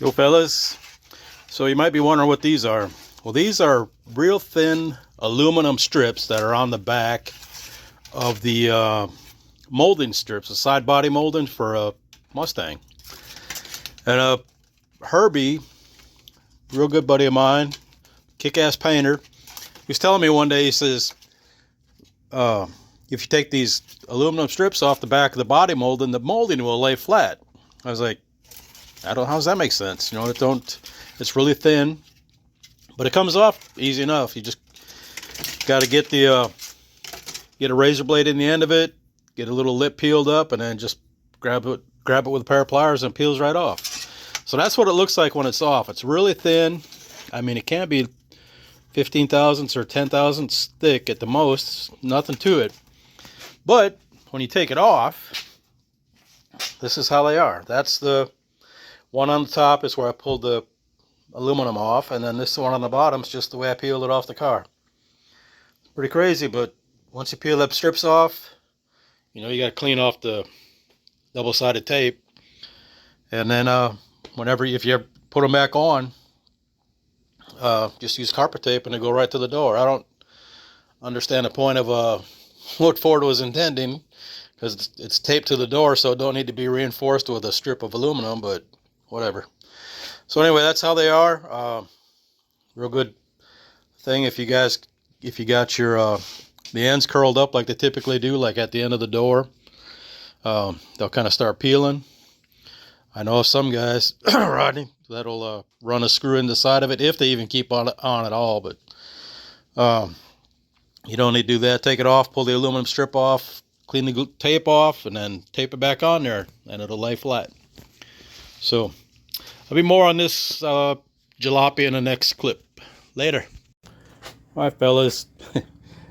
Yo fellas, so you might be wondering what these are. Well, these are real thin aluminum strips that are on the back of the molding strips, the side body molding for a Mustang. And Herbie, real good buddy of mine, kick-ass painter, he was telling me one day, he says, if you take these aluminum strips off the back of the body molding, the molding will lay flat. I was like, how does that make sense? You know, it's really thin, but it comes off easy enough. You just got to get a razor blade in the end of it, get a little lip peeled up, and then just grab it with a pair of pliers and it peels right off. So that's what it looks like when it's off. It's really thin. I mean, it can't be 15 thousandths or 10 thousandths thick at the most. Nothing to it. But when you take it off, this is how they are. That's the one on the top is where I pulled the aluminum off, and then this one on the bottom is just the way I peeled it off the car. Pretty crazy, but once you peel that strips off, you know, you got to clean off the double-sided tape, and then if you ever put them back on, just use carpet tape and they go right to the door. I don't understand the point of what Ford was intending, because it's taped to the door, so it don't need to be reinforced with a strip of aluminum, but whatever. So anyway, that's how they are. Real good thing if you got your the ends curled up like they typically do, like at the end of the door. They'll kind of start peeling. I know of some guys, Rodney, that'll run a screw in the side of it if they even keep on at all. But you don't need to do that. Take it off, pull the aluminum strip off, clean the tape off, and then tape it back on there, and it'll lay flat. So there'll be more on this jalopy in the next clip. Later. All right, fellas.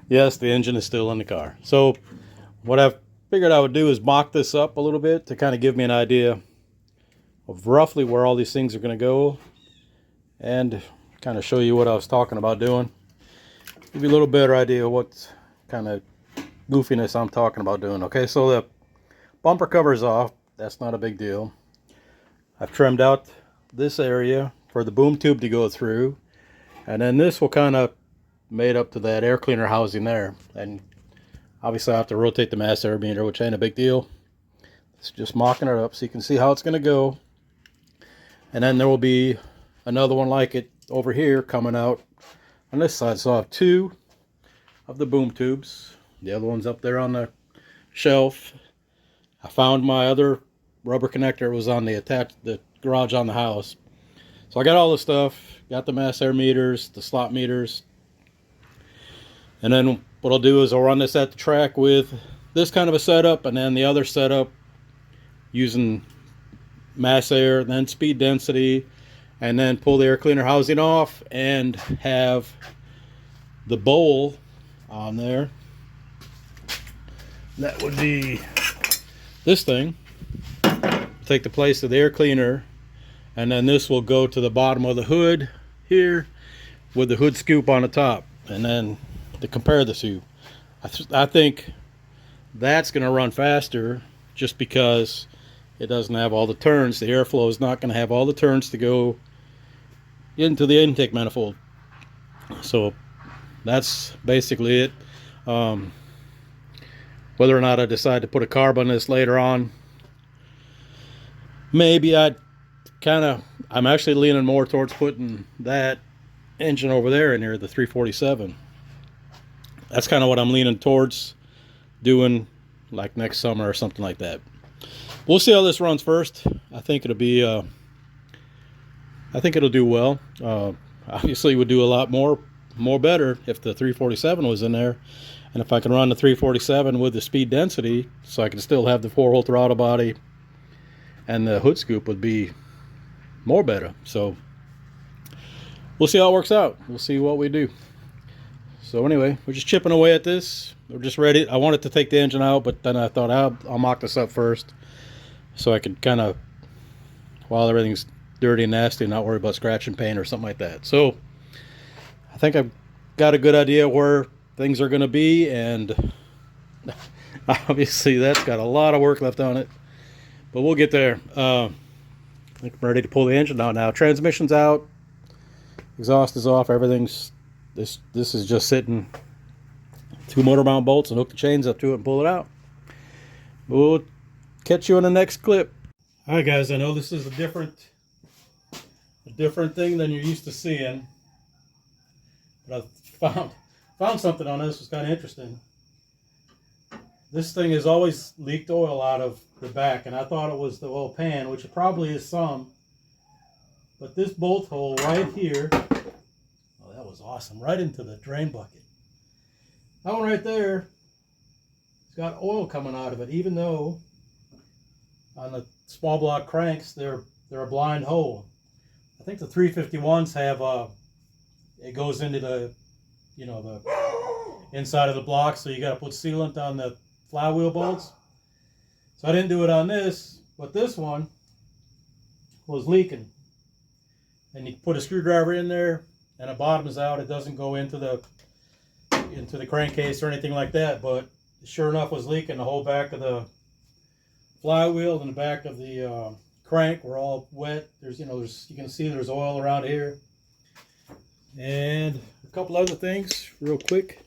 Yes, the engine is still in the car. So what I've figured I would do is mock this up a little bit to kind of give me an idea of roughly where all these things are going to go, and kind of show you what I was talking about doing. Give you a little better idea of what kind of goofiness I'm talking about doing. Okay, so the bumper cover is off. That's not a big deal. I've trimmed out this area for the boom tube to go through, and then this will kind of made up to that air cleaner housing there. And obviously I have to rotate the mass air meter, which ain't a big deal. It's just mocking it up so you can see how it's going to go. And then there will be another one like it over here coming out on this side. So I have two of the boom tubes. The other one's up there on the shelf. I found my other rubber connector. It was on the garage on the house. So I got all the stuff. Got the mass air meters, the slot meters. And then what I'll do is I'll run this at the track with this kind of a setup, and then the other setup using mass air, then speed density, and then pull the air cleaner housing off and have the bowl on there. That would be this thing. Take the place of the air cleaner, and then this will go to the bottom of the hood here with the hood scoop on the top. And then to compare the two, I think that's going to run faster just because it doesn't have all the turns. The airflow is not going to have all the turns to go into the intake manifold. So that's basically it. Whether or not I decide to put a carb on this later on, maybe I'm actually leaning more towards putting that engine over there in here, the 347. That's kind of what I'm leaning towards doing, like next summer or something like that. We'll see how this runs first. I think it'll do well. Obviously, it would do a lot more better if the 347 was in there, and if I can run the 347 with the speed density, so I can still have the 4-hole throttle body, and the hood scoop would be more better. So we'll see how it works out. We'll see what we do. So anyway, we're just chipping away at this. We're just ready. I wanted to take the engine out, but then I thought I'll mock this up first, so I could kind of, while everything's dirty and nasty, not worry about scratch and paint or something like that. So I think I've got a good idea where things are going to be, and obviously that's got a lot of work left on it, but we'll get there. I'm ready to pull the engine out now. Transmission's out, exhaust is off, everything's, this is just sitting. 2 motor mount bolts, and hook the chains up to it and pull it out. We'll catch you in the next clip. Alright guys, I know this is a different thing than you're used to seeing, but I found something on this. It was kind of interesting. This thing has always leaked oil out of the back, and I thought it was the oil pan, which it probably is some. But this bolt hole right here, oh, that was awesome, right into the drain bucket. That one right there, it's got oil coming out of it, even though on the small block cranks they're a blind hole. I think the 351s have it goes into the, you know, the inside of the block, so you got to put sealant on the flywheel bolts. So I didn't do it on this, but this one was leaking, and you put a screwdriver in there and it bottoms out. It doesn't go into the crankcase or anything like that, but sure enough was leaking. The whole back of the flywheel and the back of the crank were all wet. There's, you know, you can see there's oil around here. And a couple other things real quick.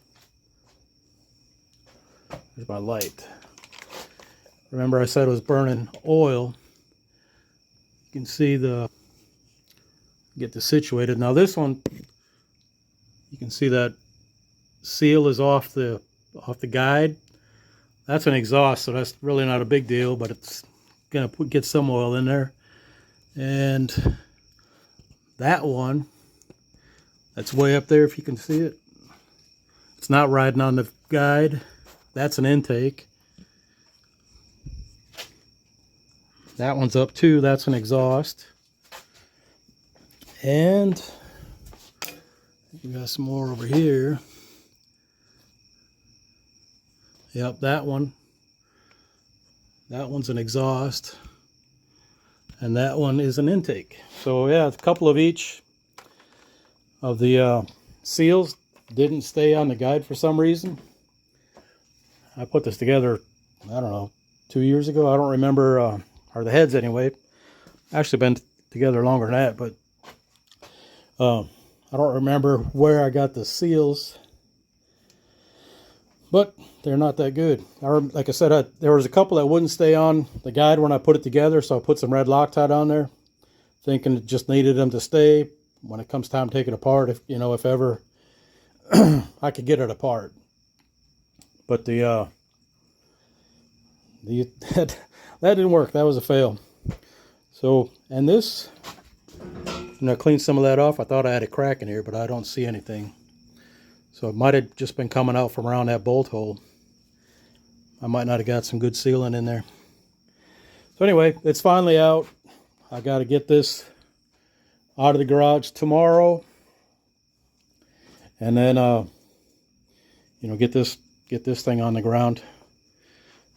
There's my light. Remember I said it was burning oil. You can see get this situated. Now this one, you can see that seal is off the guide. That's an exhaust, so that's really not a big deal, but it's gonna get some oil in there. And that one, that's way up there if you can see it. It's not riding on the guide. That's an intake. That one's up too. That's an exhaust. And we got some more over here. Yep, that one's an exhaust, and that one is an intake. So yeah, a couple of each of the seals didn't stay on the guide for some reason. I put this together, I don't know, 2 years ago. I don't remember, or the heads anyway. Actually been together longer than that, but I don't remember where I got the seals. But they're not that good. Like I said, there was a couple that wouldn't stay on the guide when I put it together, so I put some red Loctite on there, thinking it just needed them to stay. When it comes time to take it apart, if ever I could get it apart. But that didn't work. That was a fail. So, and this, when I cleaned some of that off, I thought I had a crack in here, but I don't see anything. So it might have just been coming out from around that bolt hole. I might not have got some good sealant in there. So anyway, it's finally out. I got to get this out of the garage tomorrow, and then get this thing on the ground,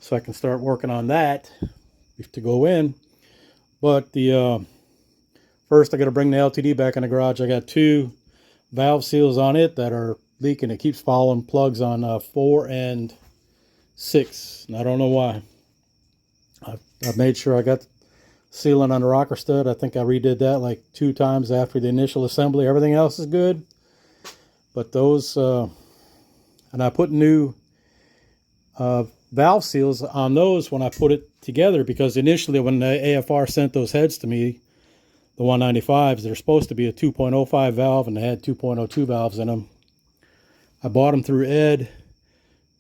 so I can start working on that to go in. But the first, I got to bring the LTD back in the garage. I got 2 valve seals on it that are leaking. It keeps following plugs on 4 and 6, and I don't know why. I've made sure I got sealant on the rocker stud. I think I redid that like 2 times after the initial assembly. Everything else is good, but those and I put new valve seals on those when I put it together, because initially when the AFR sent those heads to me, the 195s, they're supposed to be a 2.05 valve, and they had 2.02 valves in them. I bought them through Ed,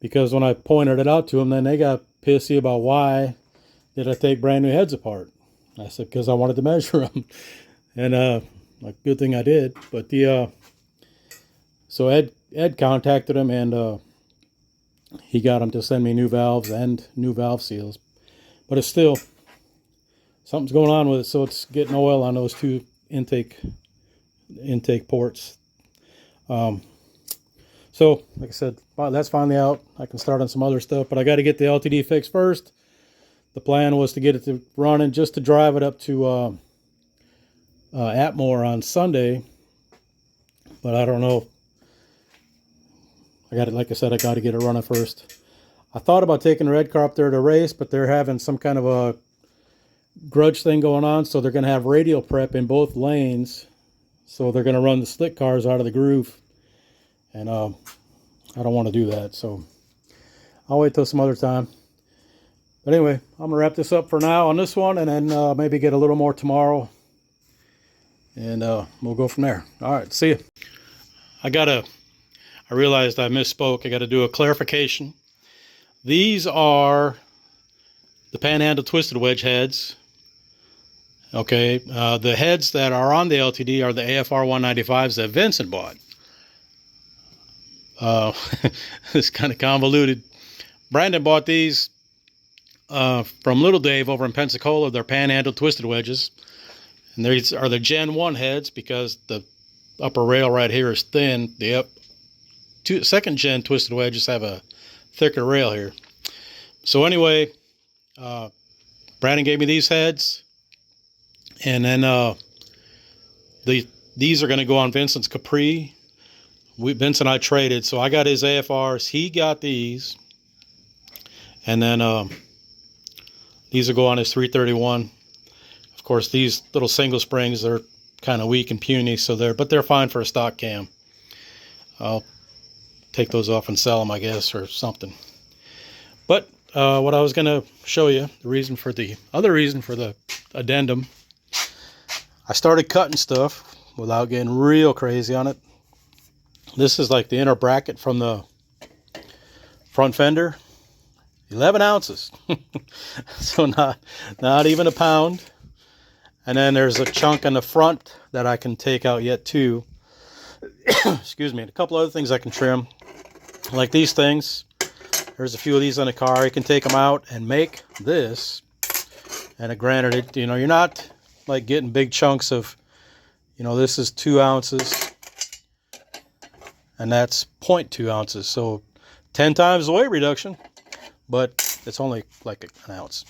because when I pointed it out to them, then they got pissy about why did I take brand new heads apart. I said, because I wanted to measure them. And a good thing I did. But so Ed contacted him, and he got him to send me new valves and new valve seals. But it's still, something's going on with it, so it's getting oil on those 2 intake ports. So, like I said, that's finally out. I can start on some other stuff, but I got to get the LTD fixed first. The plan was to get it to running, just to drive it up to Atmore on Sunday. But I don't know. Like I said, I got to get it running first. I thought about taking the red car up there to race, but they're having some kind of a grudge thing going on, so they're going to have radial prep in both lanes. So they're going to run the slick cars out of the groove. And I don't want to do that, so I'll wait till some other time. But anyway, I'm going to wrap this up for now on this one, and then maybe get a little more tomorrow. And we'll go from there. All right, see you. I realized I misspoke. I got to do a clarification. These are the Panhandle twisted wedge heads. Okay, the heads that are on the LTD are the AFR 195s that Vincent bought. It's kind of convoluted. Brandon bought these from Little Dave over in Pensacola. They're Panhandle twisted wedges. And these are the Gen 1 heads because the upper rail right here is thin. The second gen twisted wedges have a thicker rail here. So anyway, Brandon gave me these heads. And then these are going to go on Vincent's Capri. Vincent and I traded, so I got his AFRs. He got these. And then these will go on his 331. Of course, these little single springs are kind of weak and puny, so they're fine for a stock cam. I'll take those off and sell them, I guess, or something. But what I was going to show you, the other reason for the addendum, I started cutting stuff without getting real crazy on it. This is like the inner bracket from the front fender. 11 ounces. So not even a pound. And then there's a chunk in the front that I can take out yet too. Excuse me. And a couple other things I can trim. Like these things. There's a few of these on the car. You can take them out and make this. And granted, you're not like getting big chunks of, this is 2 ounces. And that's 0.2 ounces. So 10 times the weight reduction. But it's only like an ounce.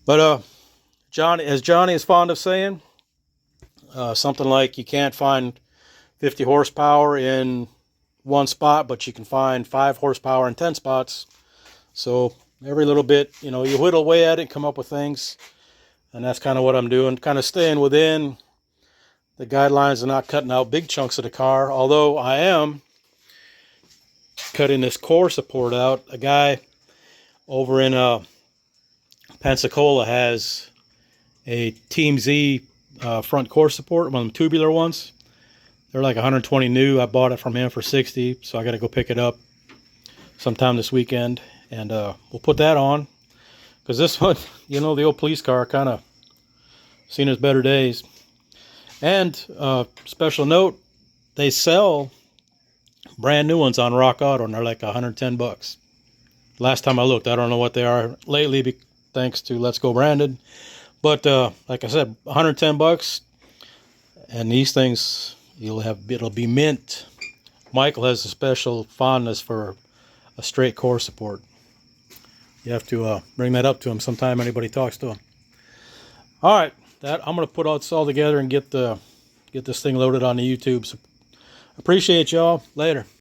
But as Johnny is fond of saying, something like you can't find 50 horsepower in one spot, but you can find 5 horsepower in 10 spots. So every little bit, you whittle away at it, come up with things. And that's kind of what I'm doing, kind of staying within the guidelines and not cutting out big chunks of the car. Although I am cutting this core support out. A guy over in Pensacola has a Team Z front core support, one of them tubular ones. They're like 120 new. I bought it from him for 60, so I got to go pick it up sometime this weekend, and we'll put that on, because this one, the old police car kind of seen its better days. And special note, they sell brand new ones on Rock Auto, and they're like $110. Last time I looked, I don't know what they are lately, thanks to Let's Go Branded. But like I said, $110, and these things it'll be mint. Michael has a special fondness for a straight core support. You have to bring that up to him sometime. Anybody talks to him. All right, I'm gonna put this all together and get this thing loaded on the YouTube. So appreciate y'all. Later.